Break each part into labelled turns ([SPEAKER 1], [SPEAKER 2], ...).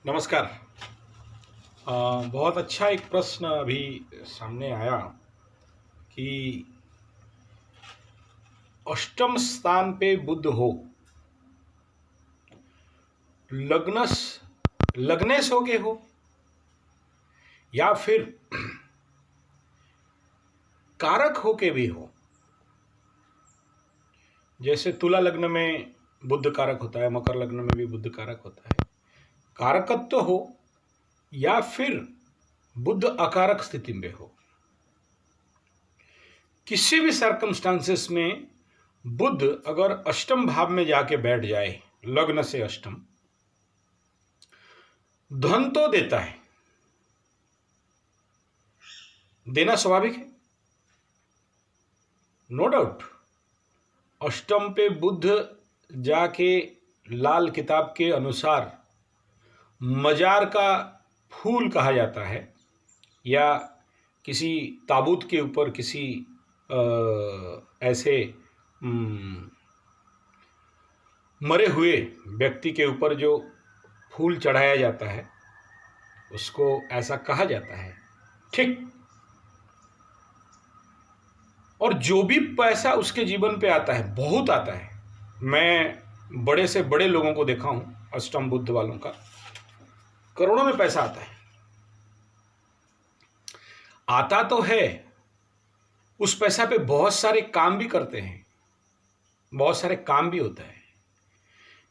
[SPEAKER 1] नमस्कार। बहुत अच्छा एक प्रश्न अभी सामने आया कि अष्टम स्थान पे बुध हो, लग्नस लग्नेश हो के हो या फिर कारक हो के भी हो। जैसे तुला लग्न में बुध कारक होता है, मकर लग्न में भी बुध कारक होता है। कारकत्व हो या फिर बुध अकारक स्थिति में हो, किसी भी सर्कमस्टांसेस में बुध अगर अष्टम भाव में जाके बैठ जाए, लग्न से अष्टम, धन तो देता है, देना स्वाभाविक है, नो डाउट। अष्टम पे बुध जाके लाल किताब के अनुसार मजार का फूल कहा जाता है, या किसी ताबूत के ऊपर किसी ऐसे मरे हुए व्यक्ति के ऊपर जो फूल चढ़ाया जाता है उसको ऐसा कहा जाता है, ठीक। और जो भी पैसा उसके जीवन पे आता है, बहुत आता है। मैं बड़े से बड़े लोगों को देखा हूं, अष्टम बुध वालों का करोड़ों में पैसा आता है। आता तो है, उस पैसा पे बहुत सारे काम भी करते हैं, बहुत सारे काम भी होता है,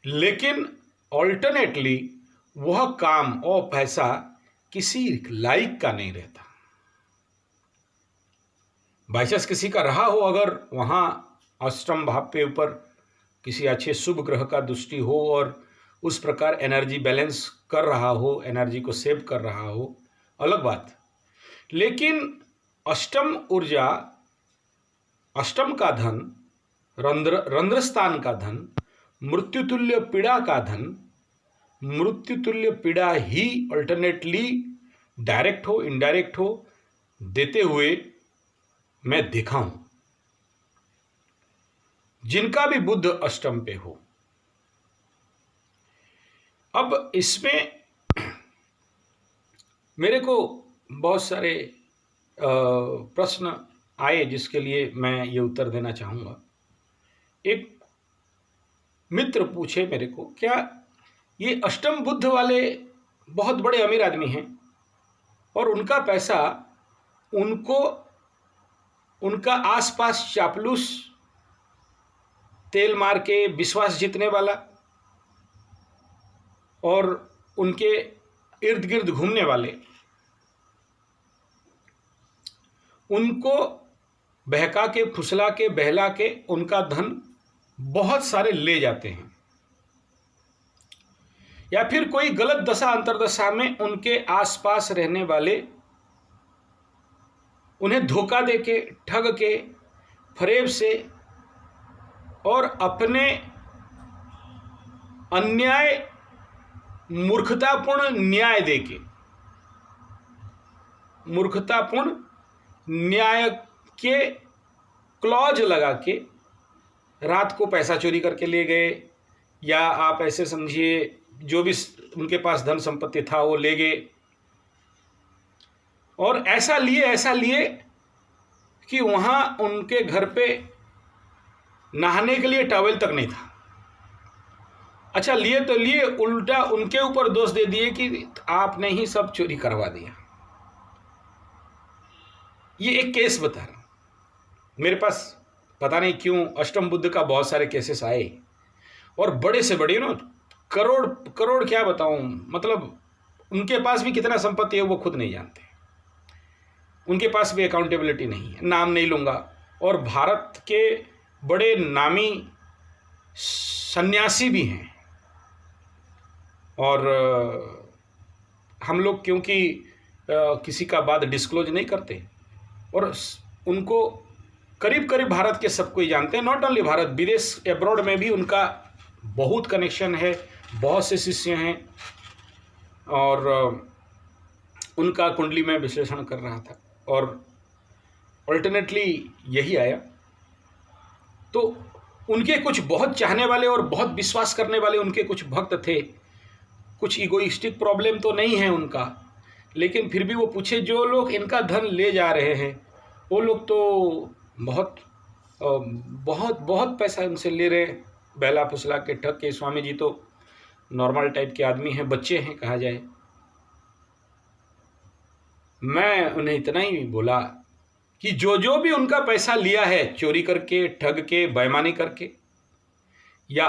[SPEAKER 1] लेकिन ऑल्टरनेटली वह काम और पैसा किसी लायक का नहीं रहता। बाई चांस किसी का रहा हो, अगर वहाँ अष्टम भाव पे ऊपर किसी अच्छे शुभ ग्रह का दृष्टि हो और उस प्रकार एनर्जी बैलेंस कर रहा हो, एनर्जी को सेव कर रहा हो, अलग बात। लेकिन अष्टम ऊर्जा, अष्टम का धन, रंध्रस्थान का धन, मृत्युतुल्य पीड़ा का धन, मृत्युतुल्य पीड़ा ही अल्टरनेटली डायरेक्ट हो इनडायरेक्ट हो देते हुए मैं देखा हूं, जिनका भी बुध अष्टम पे हो। अब इसमें मेरे को बहुत सारे प्रश्न आए जिसके लिए मैं ये उत्तर देना चाहूँगा। एक मित्र पूछे मेरे को, क्या ये अष्टम बुध वाले बहुत बड़े अमीर आदमी हैं और उनका पैसा उनको उनका आसपास चापलूस, तेल मार के विश्वास जीतने वाला और उनके इर्द गिर्द घूमने वाले उनको बहका के, फुसला के, बहला के उनका धन बहुत सारे ले जाते हैं, या फिर कोई गलत दशा अंतरदशा में उनके आसपास रहने वाले उन्हें धोखा दे के, ठग के, फरेब से और अपने अन्याय, मूर्खतापूर्ण न्याय दे के, मूर्खतापूर्ण न्याय के क्लॉज लगा के रात को पैसा चोरी करके ले गए, या आप ऐसे समझिए जो भी उनके पास धन संपत्ति था वो ले गए। और ऐसा लिए कि वहाँ उनके घर पे नहाने के लिए टॉवेल तक नहीं था। अच्छा, लिए तो लिए, उल्टा उनके ऊपर दोष दे दिए कि आपने ही सब चोरी करवा दिया। ये एक केस बता रहा हूं, मेरे पास पता नहीं क्यों अष्टम बुध का बहुत सारे केसेस आए, और बड़े से बड़े ना, करोड़ करोड़ क्या बताऊं, मतलब उनके पास भी कितना संपत्ति है वो खुद नहीं जानते, उनके पास भी अकाउंटेबिलिटी नहीं है, नाम नहीं लूंगा। और भारत के बड़े नामी सन्यासी भी हैं, और हम लोग क्योंकि किसी का बात डिस्क्लोज नहीं करते, और उनको करीब करीब भारत के सब कोई जानते हैं, नॉट ओनली भारत, विदेश एब्रॉड में भी उनका बहुत कनेक्शन है, बहुत से शिष्य हैं। और उनका कुंडली में विश्लेषण कर रहा था और अल्टरनेटली यही आया। तो उनके कुछ बहुत चाहने वाले और बहुत विश्वास करने वाले उनके कुछ भक्त थे, कुछ इगोइस्टिक प्रॉब्लम तो नहीं है उनका, लेकिन फिर भी वो पूछे जो लोग इनका धन ले जा रहे हैं वो लोग तो बहुत बहुत बहुत पैसा उनसे ले रहे हैं, बहला फुसला के ठग के। स्वामी जी तो नॉर्मल टाइप के आदमी हैं, बच्चे हैं कहा जाए। मैं उन्हें इतना ही बोला कि जो जो भी उनका पैसा लिया है चोरी करके, ठग के, बेईमानी करके, या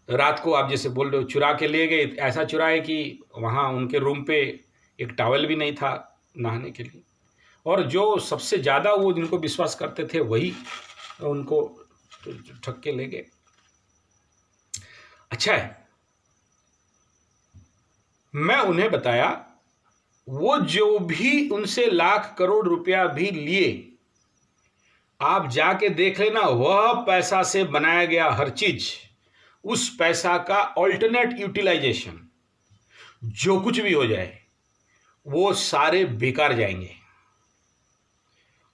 [SPEAKER 1] रात को आप जैसे बोल रहे हो चुरा के ले गए, ऐसा चुराए कि वहाँ उनके रूम पे एक टॉवल भी नहीं था नहाने के लिए, और जो सबसे ज़्यादा वो जिनको विश्वास करते थे वही उनको ठग के ले गए। अच्छा है, मैं उन्हें बताया वो जो भी उनसे लाख करोड़ रुपया भी लिए, आप जाके देख लेना, वह पैसा से बनाया गया हर चीज, उस पैसा का ऑल्टरनेट यूटिलाइजेशन जो कुछ भी हो जाए वो सारे बेकार जाएंगे।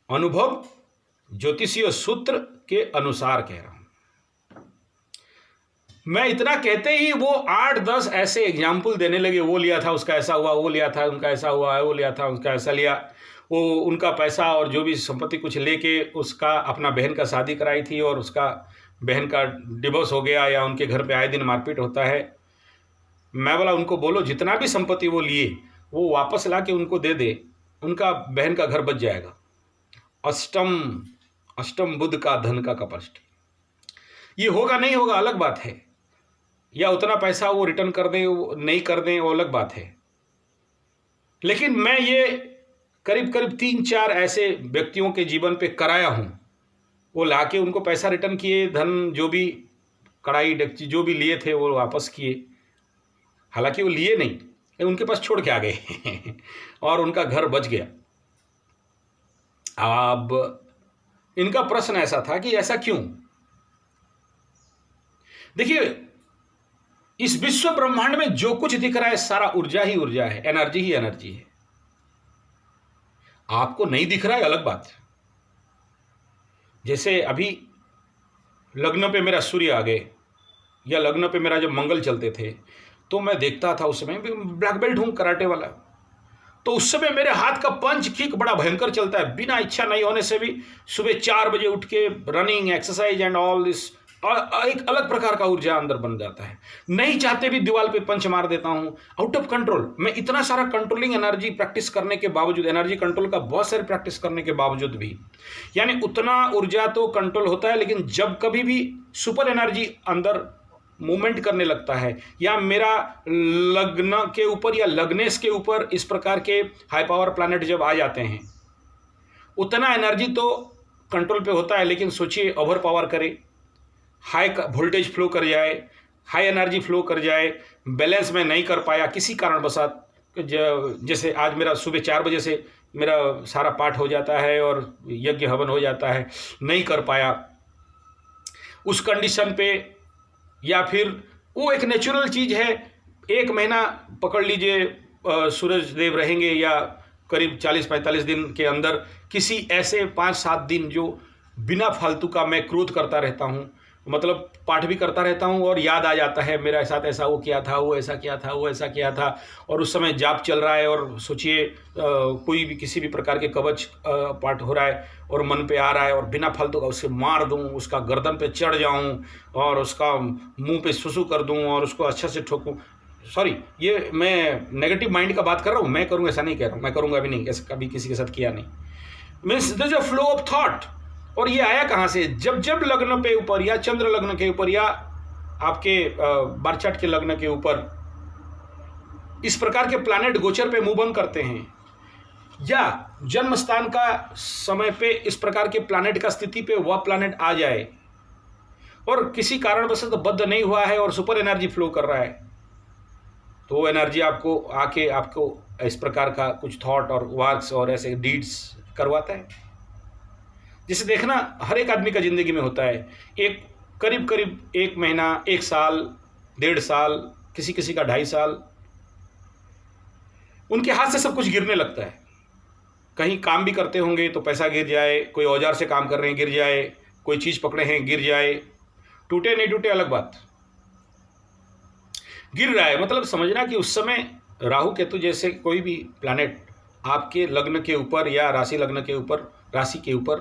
[SPEAKER 1] अनुभव ज्योतिषीय सूत्र के अनुसार कह रहा हूं। मैं इतना कहते ही वो 8-10 ऐसे एग्जाम्पल देने लगे, वो लिया था उसका ऐसा हुआ, वो लिया था उनका ऐसा हुआ, वो लिया था उसका ऐसा लिया, वो उनका पैसा और जो भी संपत्ति कुछ लेके उसका अपना बहन का शादी कराई थी और उसका बहन का डिवोर्स हो गया, या उनके घर पे आए दिन मारपीट होता है। मैं बोला उनको बोलो जितना भी संपत्ति वो लिए वो वापस ला के उनको दे दे, उनका बहन का घर बच जाएगा। अष्टम बुध का धन का कपट। ये होगा नहीं होगा अलग बात है, या उतना पैसा वो रिटर्न कर दें नहीं कर दें वो अलग बात है, लेकिन मैं ये करीब करीब 3-4 ऐसे व्यक्तियों के जीवन पे कराया हूं। वो लाके उनको पैसा रिटर्न किए, धन जो भी कढ़ाई डेगची जो भी लिए थे वो वापस किए, हालांकि वो लिए नहीं, उनके पास छोड़ के आ गए और उनका घर बच गया। अब इनका प्रश्न ऐसा था कि ऐसा क्यों? देखिए, इस विश्व ब्रह्मांड में जो कुछ दिख रहा है सारा ऊर्जा ही ऊर्जा है, एनर्जी ही एनर्जी है। आपको नहीं दिख रहा है अलग बात है। जैसे अभी लग्न पे मेरा सूर्य आ गए, या लग्न पे मेरा जब मंगल चलते थे तो मैं देखता था, उस समय ब्लैक बेल्ट हूं कराटे वाला, तो उस समय मेरे हाथ का पंच किक बड़ा भयंकर चलता है, बिना इच्छा नहीं होने से भी। सुबह 4 बजे उठ के running, exercise and all this, एक अलग प्रकार का ऊर्जा अंदर बन जाता है। नहीं चाहते भी दीवार पे पंच मार देता हूं, आउट ऑफ कंट्रोल। मैं इतना सारा कंट्रोलिंग एनर्जी प्रैक्टिस करने के बावजूद, एनर्जी कंट्रोल का बहुत सारे प्रैक्टिस करने के बावजूद भी, यानी उतना ऊर्जा तो कंट्रोल होता है, लेकिन जब कभी भी सुपर एनर्जी अंदर मूवमेंट करने लगता है, या मेरा लग्न के ऊपर या लग्नेश के ऊपर इस प्रकार के हाई पावर प्लैनेट जब आ जाते हैं, उतना एनर्जी तो कंट्रोल पे होता है, लेकिन सोचिए ओवर पावर करे, हाई वोल्टेज फ्लो कर जाए, हाई एनर्जी फ्लो कर जाए, बैलेंस में नहीं कर पाया किसी कारणवशात, जैसे आज मेरा सुबह 4 बजे से मेरा सारा पाठ हो जाता है और यज्ञ हवन हो जाता है, नहीं कर पाया उस कंडीशन पे, या फिर वो एक नेचुरल चीज़ है, 1 महीना पकड़ लीजिए सूरज देव रहेंगे, या करीब 40-45 दिन के अंदर किसी ऐसे 5-7 दिन जो बिना फालतू का मैं क्रोध करता रहता हूँ, मतलब पाठ भी करता रहता हूँ और याद आ जाता है मेरा साथ ऐसा वो किया था, वो ऐसा किया था, वो ऐसा किया था, और उस समय जाप चल रहा है और सोचिए कोई भी किसी भी प्रकार के कवच पाठ हो रहा है और मन पे आ रहा है, और बिना फालतू का उसे मार दूं, उसका गर्दन पे चढ़ जाऊं और उसका मुंह पे सुसु कर दूं और उसको अच्छे से ठोकूं। सॉरी, ये मैं नेगेटिव माइंड का बात कर रहा हूँ, मैं करूँगा ऐसा नहीं कह रहा हूँ, मैं करूँगा भी नहीं, ऐसा कभी किसी के साथ किया नहीं। Means this is a flow of thought. और ये आया कहाँ से? जब जब लग्न पे ऊपर या चंद्र लग्न के ऊपर या आपके बारचाट के लग्न के ऊपर इस प्रकार के प्लैनेट गोचर पे मूव ऑन करते हैं, या जन्म स्थान का समय पे इस प्रकार के प्लैनेट का स्थिति पे वह प्लैनेट आ जाए और किसी कारणवश तो बद्ध नहीं हुआ है और सुपर एनर्जी फ्लो कर रहा है, तो वो एनर्जी आपको आके आपको इस प्रकार का कुछ थॉट और वर्क्स और ऐसे डीड्स करवाता है। जिसे देखना हर एक आदमी का जिंदगी में होता है, एक करीब करीब 1 महीना, 1 साल, 1.5 साल, किसी किसी का 2.5 साल, उनके हाथ से सब कुछ गिरने लगता है। कहीं काम भी करते होंगे तो पैसा गिर जाए, कोई औजार से काम कर रहे हैं गिर जाए, कोई चीज़ पकड़े हैं गिर जाए, टूटे नहीं टूटे अलग बात। गिर रहा है, मतलब समझना कि उस समय राहु केतु जैसे कोई भी प्लैनेट आपके लग्न के ऊपर या राशि लग्न के ऊपर, राशि के ऊपर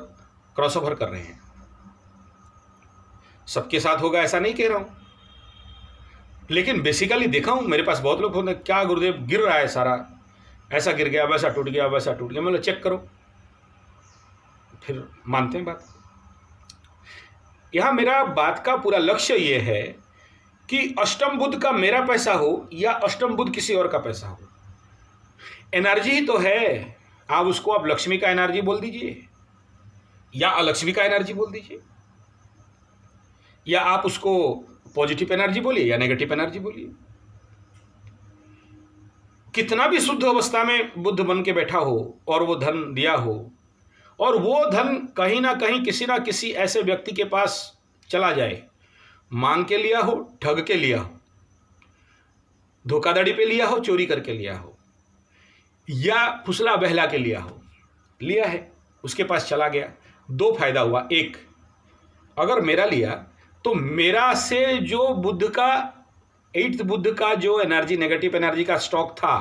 [SPEAKER 1] क्रॉसओवर कर रहे हैं। सबके साथ होगा ऐसा नहीं कह रहा हूं, लेकिन बेसिकली देखा हूं, मेरे पास बहुत लोग होते हैं, क्या गुरुदेव गिर रहा है सारा, ऐसा गिर गया, वैसा टूट गया, वैसा टूट गया। मतलब चेक करो, फिर मानते हैं बात। यहां मेरा बात का पूरा लक्ष्य यह है कि अष्टम बुध का मेरा पैसा हो या अष्टम बुध किसी और का पैसा हो, एनर्जी ही तो है। आप उसको आप लक्ष्मी का एनर्जी बोल दीजिए या अलक्ष्मी का एनर्जी बोल दीजिए, या आप उसको पॉजिटिव एनर्जी बोलिए या नेगेटिव एनर्जी बोलिए। कितना भी शुद्ध अवस्था में बुद्ध बन के बैठा हो और वो धन दिया हो, और वो धन कहीं ना कहीं किसी ना किसी ऐसे व्यक्ति के पास चला जाए, मांग के लिया हो, ठग के लिया हो, धोखाधड़ी पे लिया हो, चोरी करके लिया हो, या फुसला बहला के लिया हो, लिया है, उसके पास चला गया, दो फायदा हुआ। एक, अगर मेरा लिया तो मेरा से जो बुद्ध का, 8th बुद्ध का जो एनर्जी, नेगेटिव एनर्जी का स्टॉक था,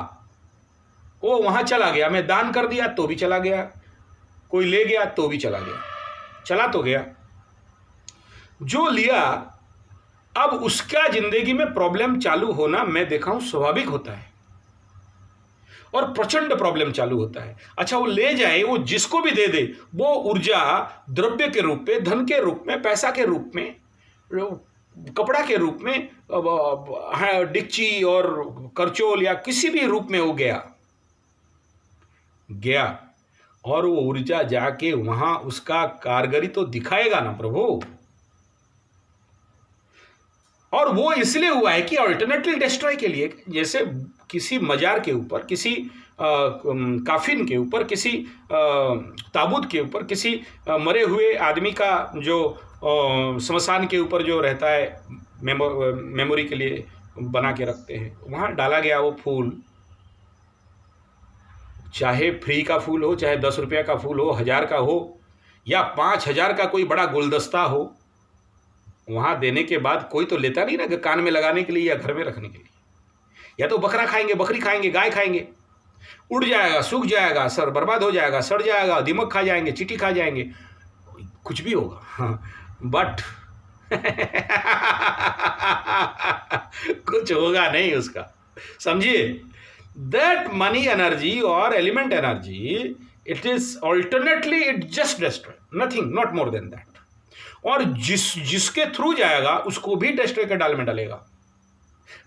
[SPEAKER 1] वो वहां चला गया। मैं दान कर दिया तो भी चला गया, कोई ले गया तो भी चला गया, चला तो गया। जो लिया, अब उसका जिंदगी में प्रॉब्लम चालू होना मैं देखा हूं स्वाभाविक होता है, और प्रचंड प्रॉब्लम चालू होता है। अच्छा, वो ले जाए, वो जिसको भी दे दे, वो ऊर्जा द्रव्य के रूप में, धन के रूप में, पैसा के रूप में, कपड़ा के रूप में, डिक्ची और करचोल या किसी भी रूप में वो गया, और वो ऊर्जा जाके वहां उसका कारगरी तो दिखाएगा ना प्रभु। और वो इसलिए हुआ है कि अल्टरनेटली डिस्ट्रॉय के लिए, जैसे किसी मजार के ऊपर, किसी काफिन के ऊपर, किसी ताबूत के ऊपर, किसी मरे हुए आदमी का जो स्मशान के ऊपर जो रहता है, मेमोरी के लिए बना के रखते हैं, वहाँ डाला गया वो फूल, चाहे फ्री का फूल हो, चाहे 10 रुपये का फूल हो, 1000 का हो, या 5000 का कोई बड़ा गुलदस्ता हो, वहाँ देने के बाद कोई तो लेता नहीं ना कि कान में लगाने के लिए या घर में रखने के लिए। या तो बकरा खाएंगे, बकरी खाएंगे, गाय खाएंगे, उड़ जाएगा, सूख जाएगा, सर बर्बाद हो जाएगा, सड़ जाएगा, दिमक खा जाएंगे, चींटी खा जाएंगे, कुछ भी होगा। हाँ, बट कुछ होगा नहीं उसका, समझिए। दैट मनी एनर्जी और element energy, it is alternately, it just destroy, nothing, not more than that. और जिसके थ्रू जाएगा उसको भी डिस्ट्रॉय कर डाल में डालेगा,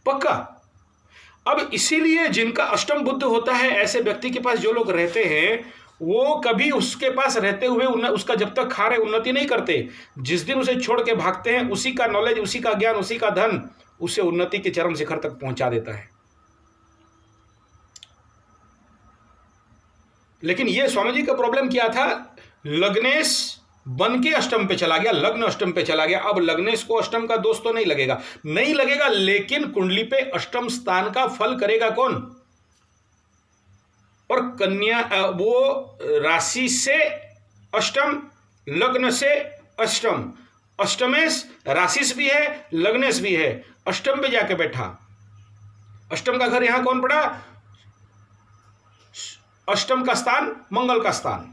[SPEAKER 1] पक्का। अब इसीलिए जिनका अष्टम बुद्ध होता है, ऐसे व्यक्ति के पास जो लोग रहते हैं, वो कभी उसके पास रहते हुए उसका जब तक खा रहे उन्नति नहीं करते। जिस दिन उसे छोड़ के भागते हैं, उसी का नॉलेज, उसी का ज्ञान, उसी का धन उसे उन्नति के चरम शिखर तक पहुंचा देता है। लेकिन ये स्वामी जी का प्रॉब्लम क्या था, लग्नेश बन के अष्टम पे चला गया, लग्न अष्टम पे चला गया। अब लग्नेश को अष्टम का दोष तो नहीं लगेगा, लेकिन कुंडली पे अष्टम स्थान का फल करेगा कौन? और कन्या, वो राशि से अष्टम, लग्न से अष्टम, अष्टमेश राशिस भी है, लग्नेश भी है, अष्टम पे जाके बैठा। अष्टम का घर यहां कौन पड़ा? अष्टम का स्थान मंगल का स्थान,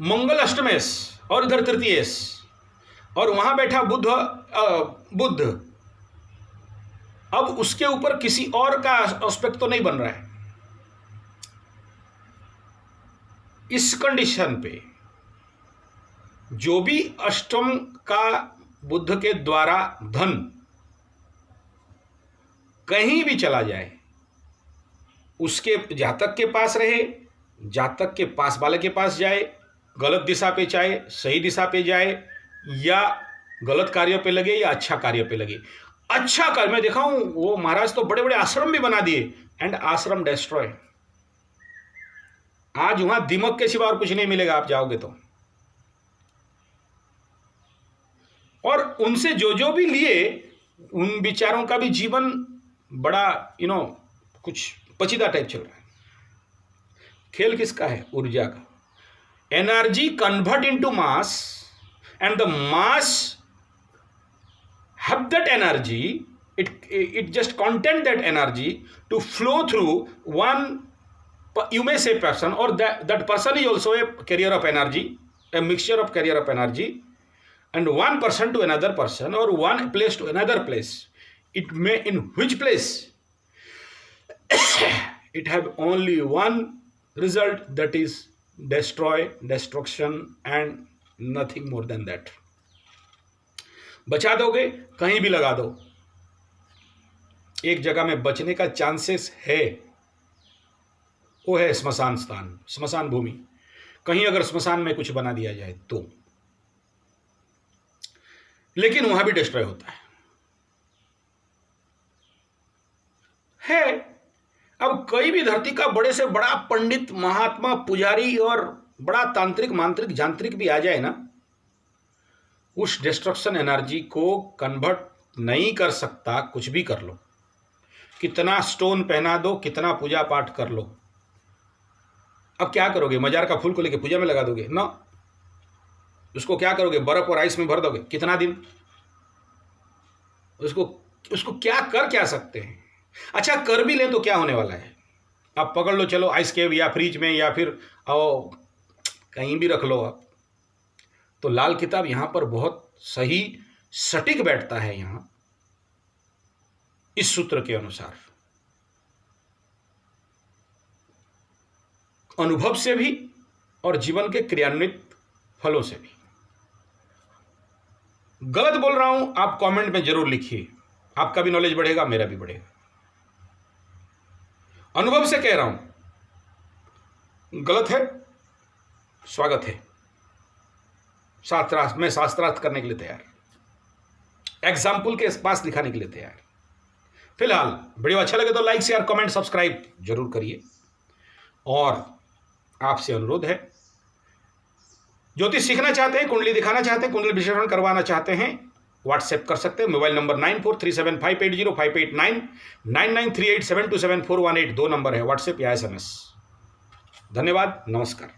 [SPEAKER 1] मंगल अष्टमेश और इधर तृतीयेश, और वहां बैठा बुद्ध। अब उसके ऊपर किसी और का एस्पेक्ट तो नहीं बन रहा है। इस कंडीशन पे जो भी अष्टम का बुद्ध के द्वारा धन कहीं भी चला जाए, उसके जातक के पास रहे, जातक के पास वाले के पास जाए, गलत दिशा पे चाहे सही दिशा पे जाए, या गलत कार्य पे लगे या अच्छा कार्य पे लगे। अच्छा कार्य मैं देखा हूं, वो महाराज तो बड़े बड़े आश्रम भी बना दिए, एंड आश्रम डिस्ट्रॉय। आज वहां दिमक के सिवा और कुछ नहीं मिलेगा, आप जाओगे तो। और उनसे जो भी लिए, उन विचारों का भी जीवन बड़ा कुछ पचीदा टाइप चल रहा है। खेल किसका है? ऊर्जा का। Energy convert into mass, and the mass have that energy, it just content that energy to flow through one, you may say person, or that person is also a carrier of energy, a mixture of carrier of energy, and one person to another person, or one place to another place. It may, in which place it have only one result, that is destruction and nothing more than that. बचा दोगे, कहीं भी लगा दो, एक जगह में बचने का चांसेस है, वो है स्मशान स्थान, स्मशान भूमि। कहीं अगर स्मशान में कुछ बना दिया जाए तो, लेकिन वहां भी डिस्ट्रॉय होता है। अब कोई भी धरती का बड़े से बड़ा पंडित, महात्मा, पुजारी और बड़ा तांत्रिक, मांत्रिक, जांत्रिक भी आ जाए ना, उस डिस्ट्रक्शन एनर्जी को कन्वर्ट नहीं कर सकता। कुछ भी कर लो, कितना स्टोन पहना दो, कितना पूजा पाठ कर लो, अब क्या करोगे? मजार का फूल को लेके पूजा में लगा दोगे ना? उसको क्या करोगे? बर्फ और आइस में भर दोगे, कितना दिन? उसको क्या सकते हैं? अच्छा, कर भी ले तो क्या होने वाला है? आप पकड़ लो, चलो आइस केव या फ्रिज में या फिर आओ कहीं भी रख लो आप। तो लाल किताब यहां पर बहुत सही सटीक बैठता है यहां इस सूत्र के अनुसार, अनुभव से भी और जीवन के क्रियान्वित फलों से भी। गलत बोल रहा हूं आप कमेंट में जरूर लिखिए, आपका भी नॉलेज बढ़ेगा, मेरा भी बढ़ेगा। अनुभव से कह रहा हूं, गलत है, स्वागत है, शास्त्रार्थ में शास्त्रार्थ करने के लिए तैयार, एग्जाम्पल के पास दिखाने के लिए तैयार। फिलहाल वीडियो अच्छा लगे तो लाइक, शेयर, कमेंट, सब्सक्राइब जरूर करिए। और आपसे अनुरोध है, ज्योतिष सीखना चाहते हैं, कुंडली दिखाना चाहते हैं, कुंडली विश्लेषण करवाना चाहते हैं, व्हाट्सएप कर सकते हैं। मोबाइल नंबर 9437580589, 9938727418 दो नंबर है, व्हाट्सएप या SMS। धन्यवाद, नमस्कार।